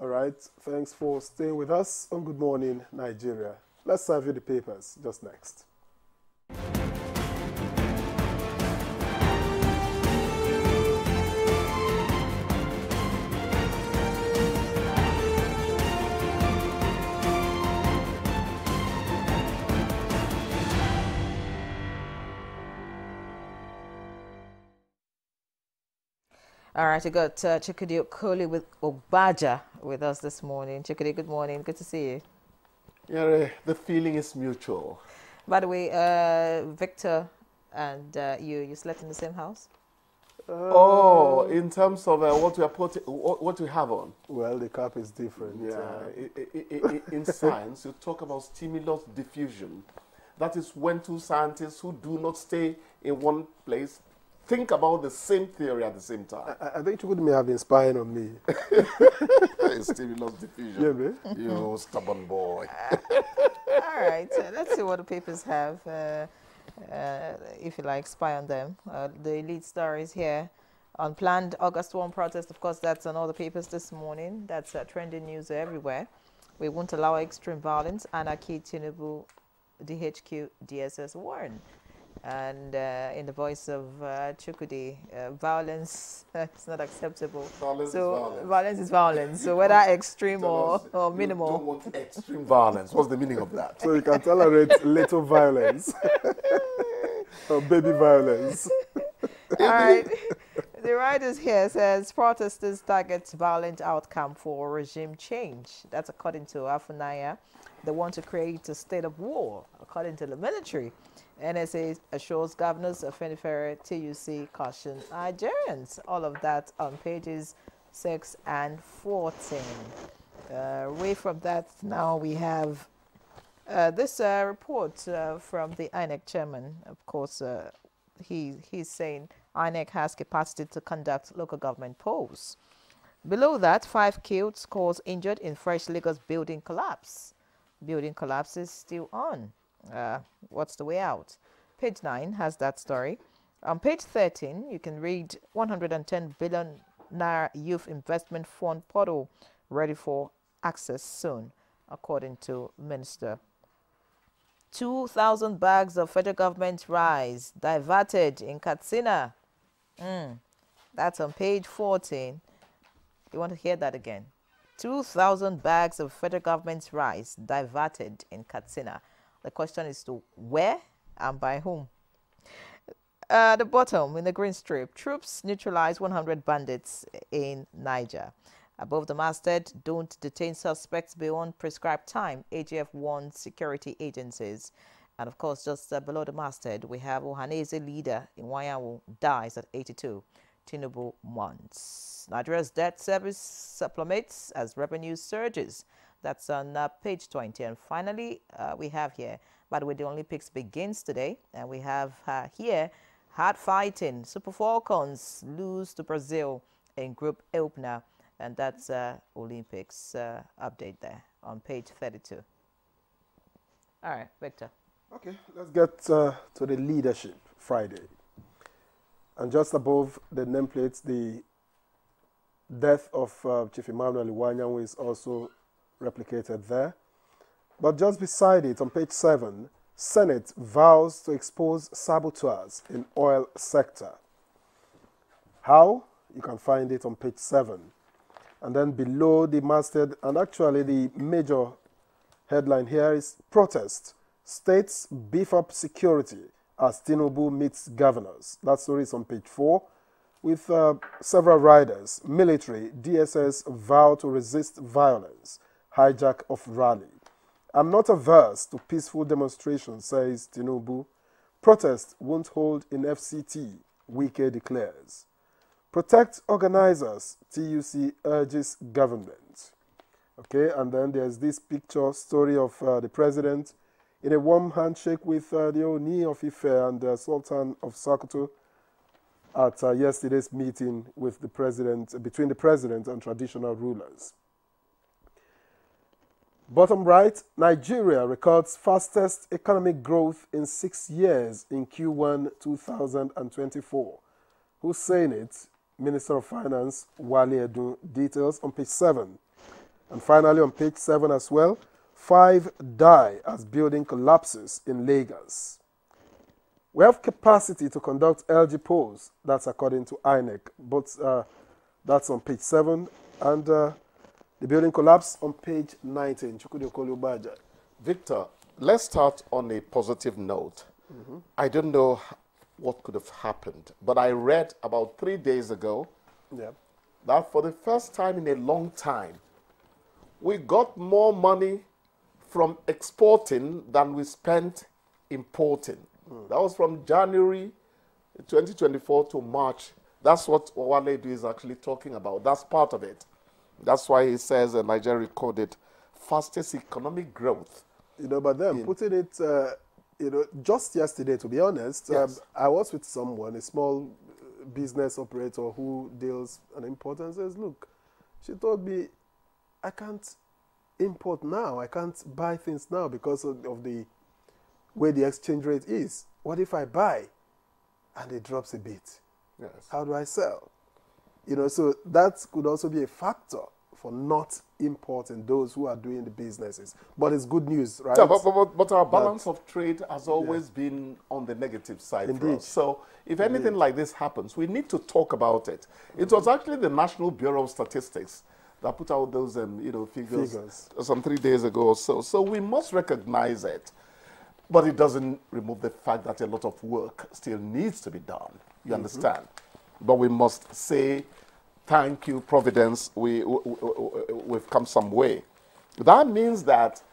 All right, thanks for staying with us on Good Morning Nigeria. Let's serve you the papers just next. All right, you got Chikudi Okoli with Ogbaja with us this morning. Chikudi, good morning. Good to see you. Yeah, the feeling is mutual. By the way, Victor and you slept in the same house? In terms of what we are putting, what we have on. Well, the cap is different. Yeah, in science, you talk about stimulus diffusion. That is when two scientists who do not stay in one place think about the same theory at the same time. I think you may have been spying on me. Stimulus diffusion. Yeah, man. You stubborn boy. All right, let's see what the papers have. If you like, spy on them. The lead story is here. Unplanned August 1 protest, of course, that's on all the papers this morning. That's trending news everywhere. We won't allow extreme violence. Anarchy, Tinubu, DHQ, DSS warn. And in the voice of Chukudi, violence is not acceptable. Violence is violence. So whether extreme or minimal. You don't want extreme violence. What's the meaning of that? So you can tolerate little violence or baby violence. All right. The writers here says protesters target violent outcome for regime change. That's according to Afunaya. They want to create a state of war, according to the military. NSA assures governors of Afenifere, TUC caution Nigerians. All of that on pages 6 and 14. Away from that, now we have this report from the INEC chairman. Of course, he's saying INEC has capacity to conduct local government polls. Below that, 5 killed, scores injured in fresh Lagos building collapse. Building collapse is still on. What's the way out? Page 9 has that story. On page 13, you can read 110 billion Naira Youth Investment Fund portal ready for access soon, according to Minister. 2,000 bags of federal government rice diverted in Katsina. That's on page 14. You want to hear that again? 2,000 bags of federal government rice diverted in Katsina. The question is to where and by whom? At the bottom, in the green strip, troops neutralize 100 bandits in Niger. Above the masthead, don't detain suspects beyond prescribed time. AGF warns security agencies. And of course, just below the masthead, we have Ohanese leader in Wayawu dies at 82. Tinubu months. Nigeria's debt service supplements as revenue surges. That's on page 20. And finally, we have here, by the way, the Olympics begins today. And we have here, hard fighting. Super Falcons lose to Brazil in group opener. And that's Olympics update there on page 32. All right, Victor. Okay, let's get to the leadership Friday. And just above the nameplates, the death of Chief Emmanuel Iwanyanwu is also replicated there. But just beside it, on page 7, Senate vows to expose saboteurs in oil sector. How? You can find it on page 7. And then below the masthead, and actually the major headline here is protest. States beef up security as Tinubu meets governors. That story is on page 4 with several riders. Military, DSS vow to resist violence. Hijack of rally. I'm not averse to peaceful demonstrations, says Tinubu. Protest won't hold in FCT, Wike declares. Protect organizers, TUC urges government. Okay, and then there's this picture story of the president in a warm handshake with the Oni of Ife and the Sultan of Sokoto at yesterday's meeting with the president, between the president and traditional rulers. Bottom right, Nigeria records fastest economic growth in 6 years in Q1 2024. Who's saying it? Minister of Finance, Wale Edun. Details on page 7. And finally, on page 7 as well, 5 die as building collapses in Lagos. We have capacity to conduct LG polls. That's according to INEC. But that's on page 7. And the building collapse on page 19. Victor, let's start on a positive note. I don't know what could have happened, but I read about 3 days ago that for the first time in a long time, we got more money from exporting than we spent importing. That was from January 2024 to March. That's what Owaledu is actually talking about. That's part of it. That's why he says Nigeria recorded fastest economic growth. You know, but then putting it, you know, just yesterday, to be honest, Yes. I was with someone, a small business operator who deals an import, and says, look, she told me, I can't import now. I can't buy things now because of the way the exchange rate is. What if I buy and it drops a bit? Yes. How do I sell? You know, so that could also be a factor for not importing those who are doing the businesses. But it's good news, right? Yeah, but our balance of trade has always been on the negative side for Indeed. us. So if anything like this happens, we need to talk about it. It was actually the National Bureau of Statistics that put out those you know, figures some 3 days ago or so. So we must recognize it. But it doesn't remove the fact that a lot of work still needs to be done. You understand? But we must say, thank you, Providence. We've come some way. That means that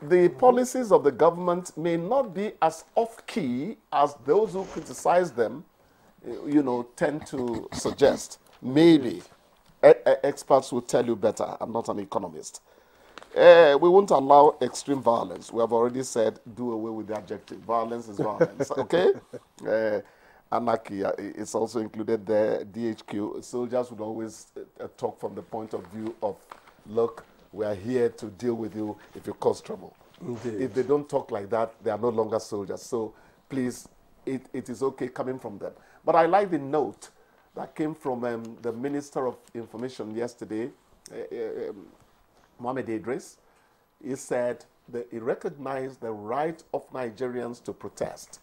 the policies of the government may not be as off-key as those who criticize them, you know, tend to suggest. Maybe. Experts will tell you better. I'm not an economist. We won't allow extreme violence. We have already said, do away with the adjective. Violence is violence, okay? Anarchy is also included there. DHQ, soldiers would always talk from the point of view of, look, we are here to deal with you if you cause trouble. Indeed. If they don't talk like that, they are no longer soldiers. So please, it is okay coming from them. But I like the note that came from the Minister of Information yesterday, Mohammed Idris. He said that he recognized the right of Nigerians to protest.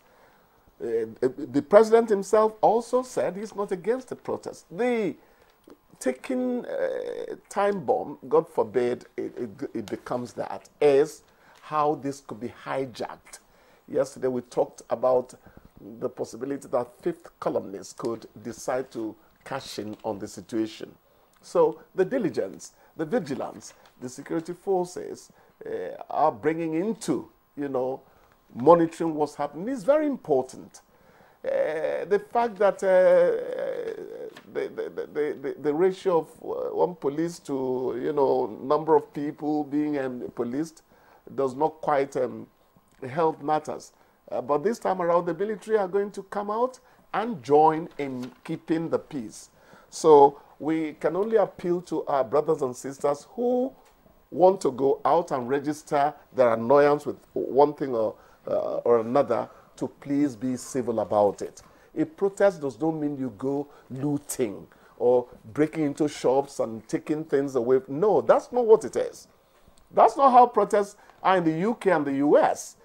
The president himself also said he's not against the protest. The taking time bomb, God forbid it becomes that, is how this could be hijacked. Yesterday we talked about the possibility that fifth columnists could decide to cash in on the situation. So the diligence, the vigilance, the security forces are bringing into, you know, monitoring what's happening is very important. The fact that the ratio of one police to, you know, number of people being policed does not quite help matters. But this time around, the military are going to come out and join in keeping the peace. So we can only appeal to our brothers and sisters who want to go out and register their annoyance with one thing or another to please be civil about it. A protest does not mean you go looting or breaking into shops and taking things away. No, that's not what it is. That's not how protests are in the UK and the US.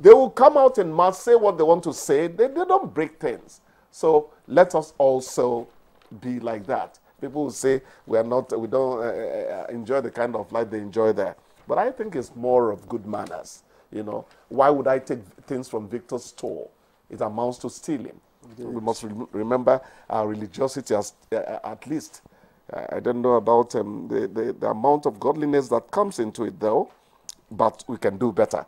They will come out in mass, say what they want to say. They don't break things. So let us also be like that. People will say we don't enjoy the kind of life they enjoy there. But I think it's more of good manners. You know, why would I take things from Victor's store? It amounts to stealing. We must remember our religiosity at least. I don't know about the amount of godliness that comes into it, though, but we can do better.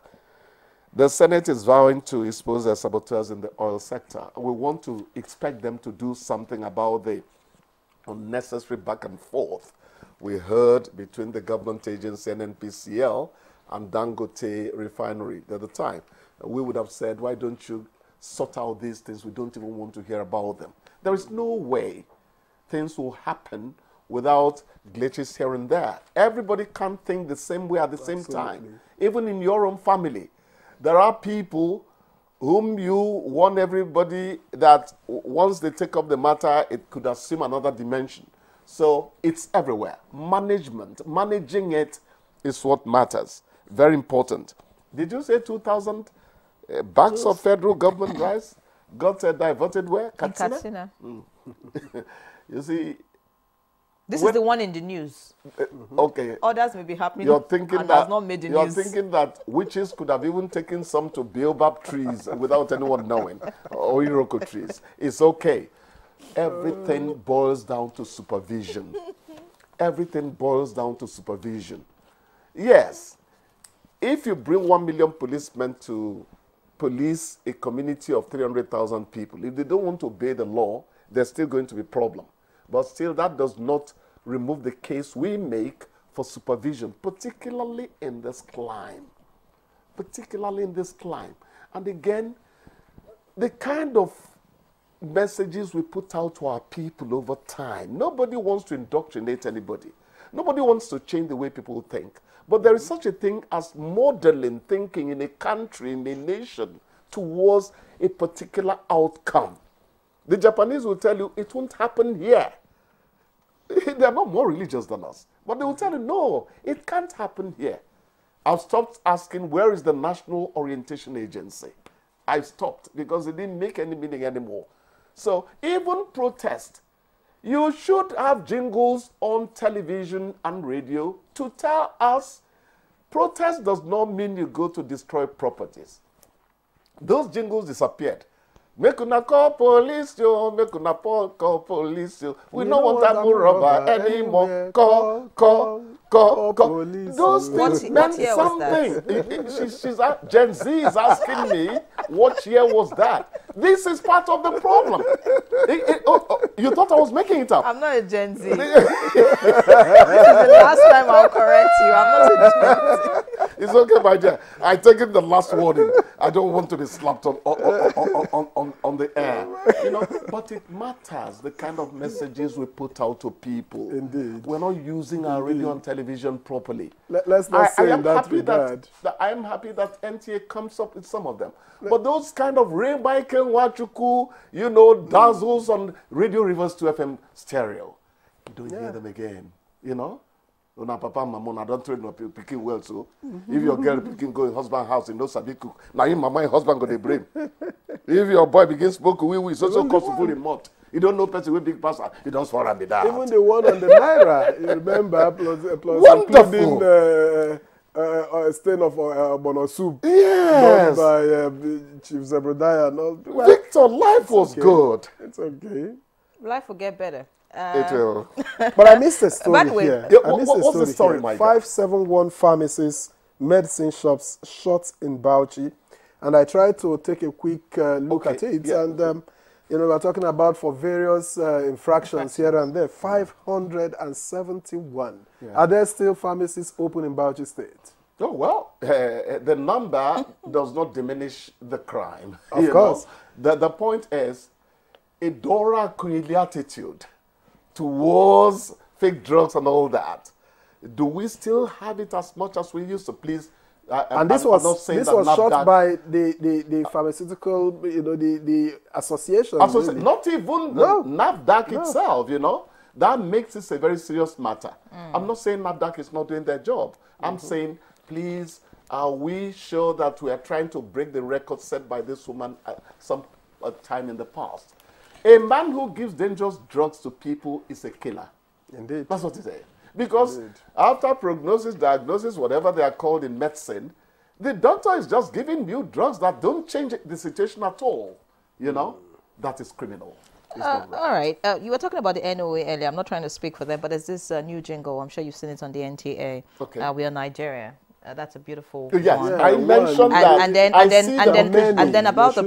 The Senate is vowing to expose their saboteurs in the oil sector. We want to expect them to do something about the unnecessary back and forth we heard between the government agency NNPCL and Dangote refinery at the time. We would have said, why don't you sort out these things? We don't even want to hear about them. There is no way things will happen without glitches here and there. Everybody can't think the same way at the same time. Even in your own family, there are people whom you warn everybody that once they take up the matter, it could assume another dimension. So it's everywhere. Managing it is what matters. Very important. Did you say 2,000 bags of federal government rice got diverted where? Katsina? Katsina. You see, This is the one in the news. okay. Others may be happening. You're thinking and that has not made the you're news. thinking that witches could have even taken some to baobab trees without anyone knowing, or iroko trees. It's okay. Everything boils down to supervision. Everything boils down to supervision. Yes, if you bring 1 million policemen to police a community of 300,000 people, if they don't want to obey the law, there's still going to be a problem. But still, that does not remove the case we make for supervision, particularly in this climb. Particularly in this climb. And again, the kind of messages we put out to our people over time. Nobody wants to indoctrinate anybody. Nobody wants to change the way people think. But there is such a thing as modeling thinking in a country, in a nation, towards a particular outcome. The Japanese will tell you it won't happen here. They are not more religious than us. But they will tell you, no, it can't happen here. I've stopped asking, where is the National Orientation Agency? I've stopped because it didn't make any meaning anymore. So even protest, you should have jingles on television and radio to tell us protest does not mean you go to destroy properties. Those jingles disappeared. Make una call police, yo. Make una call police, yo. We don't want that more robber anymore. Call police. Those things meant something. She's Gen Z is asking me, what year was that? This is part of the problem. You thought I was making it up? I'm not a Gen Z. This is the last time I'll correct you. I'm not a Gen Z. It's okay, my dear. I take it the last warning. I don't want to be slapped on the air. You know, but it matters the kind of messages we put out to people. Indeed. We're not using our radio and television properly. Let's not say in that regard. I am happy that NTA comes up with some of them. But those kind of Rainbow Wachuku, you know, dazzles on Radio Rivers 2 FM stereo, you don't hear them again, you know? Una papa and mama, don't train no picking well, so if your girl picking go in husband house in no sabi cook, now your mama and husband go the blame. If your boy begins smoke, we so costful in mud. You don't know person with big pastor, you don't swear and be that. Even the one on the Naira, you remember, plus Wonderful. including a stain of bono soup. Yes. Done by Chief Zebediah and all. Well, Victor, life was good. It's okay. Life will get better. It will. But I missed the story the way, here. Yeah, I missed what's the story, here. Mike? 571 pharmacies, medicine shops shot in Bauchi. And I tried to take a quick look at it. Yeah. And, you know, we're talking about for various infractions here and there, 571. Yeah. Are there still pharmacies open in Bauchi State? Oh, well, the number does not diminish the crime. Of course. The point is a Dora Quilly attitude towards fake drugs and all that. Do we still have it as much as we used to? Please. And this was shot by the pharmaceutical, you know, the association. Really. Not even NAFDAC itself, you know. That makes this a very serious matter. I'm not saying NAFDAC is not doing their job. I'm saying, please, are we sure that we are trying to break the record set by this woman at some time in the past? A man who gives dangerous drugs to people is a killer. Indeed. That's what he said. Because after prognosis, diagnosis, whatever they are called in medicine, the doctor is just giving you drugs that don't change the situation at all. You know, that is criminal. It's not right. All right. You were talking about the NOA earlier. I'm not trying to speak for them, but there's this new jingle. I'm sure you've seen it on the NTA. Okay. We are Nigeria. That's a beautiful Yes, one. I mentioned that. And then about the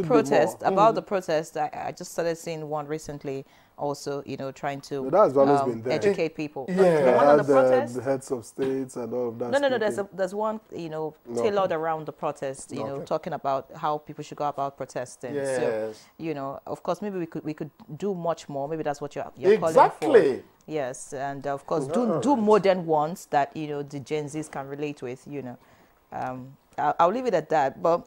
protest, I just started seeing one recently. Also, you know, trying to that's always been there. educate people. Yeah. The one on the protest. The heads of states and all of that. No. There's one, you know, tailored around the protest. You know, talking about how people should go about protesting. Yes. So, you know, of course, maybe we could do much more. Maybe that's what you're calling for. Exactly. Yes, and of course, do modern ones that, you know, the Gen Zs can relate with. You know, I'll leave it at that. But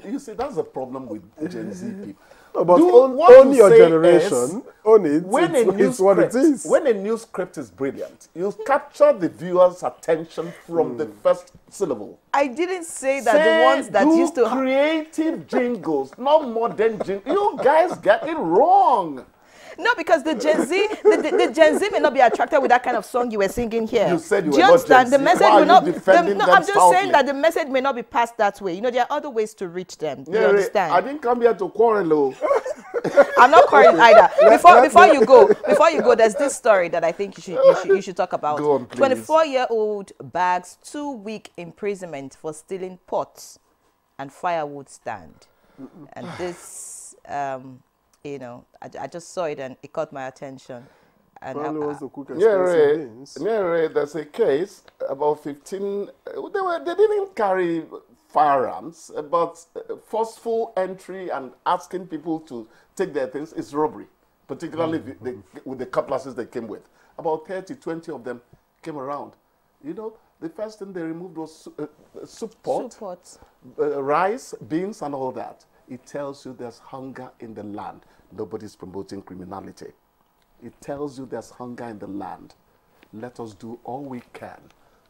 You see, that's the problem with Gen Z people. No, but what own you your say generation. is, Own it. when It's what it is. when a new script is brilliant, you capture the viewer's attention from the first syllable. I didn't say that the ones that do used to creative jingles, not modern jingles. You guys get it wrong. No, because the Gen Z, the Gen Z may not be attracted with that kind of song you were singing here. You said you Do were you not understand? Gen The Z. message Why are will you not. defending No, them I'm just stoutly? saying that the message may not be passed that way. You know, there are other ways to reach them. You Yeah, understand? I didn't come here to quarrel. I'm not quarreling either. Before you go, there's this story that I think you should talk about. Go on, please. 24-year-old bags 2-week imprisonment for stealing pots and firewood stand. And this, you know, I just saw it and it caught my attention. And Probably wants to cook Yeah, expensive beans. there's a case about 15. They didn't carry firearms, but forceful entry and asking people to take their things is robbery, particularly with the cutlasses they came with. About 20 of them came around. You know, the first thing they removed was soup pot, rice, beans, and all that. It tells you there's hunger in the land. Nobody's promoting criminality. It tells you there's hunger in the land. Let us do all we can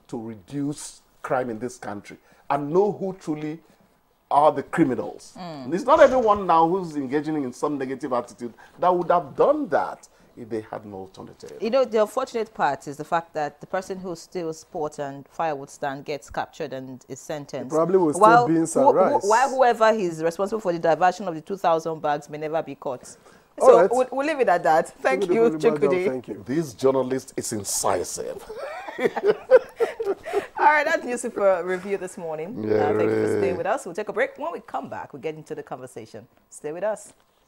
to reduce crime in this country and know who truly are the criminals. It's not everyone now who's engaging in some negative attitude that would have done that if they had no alternative. You know, the unfortunate part is the fact that the person who steals pot and firewood stand gets captured and is sentenced. He probably will steal beans and rice. While whoever is responsible for the diversion of the 2,000 bags may never be caught. All So right. we'll leave it at that. Thank you, Chukwudi. Thank you. This journalist is incisive. All right, that's news for review this morning. Yeah, Thank you for right. staying with us. We'll take a break. When we come back, we'll get into the conversation. Stay with us.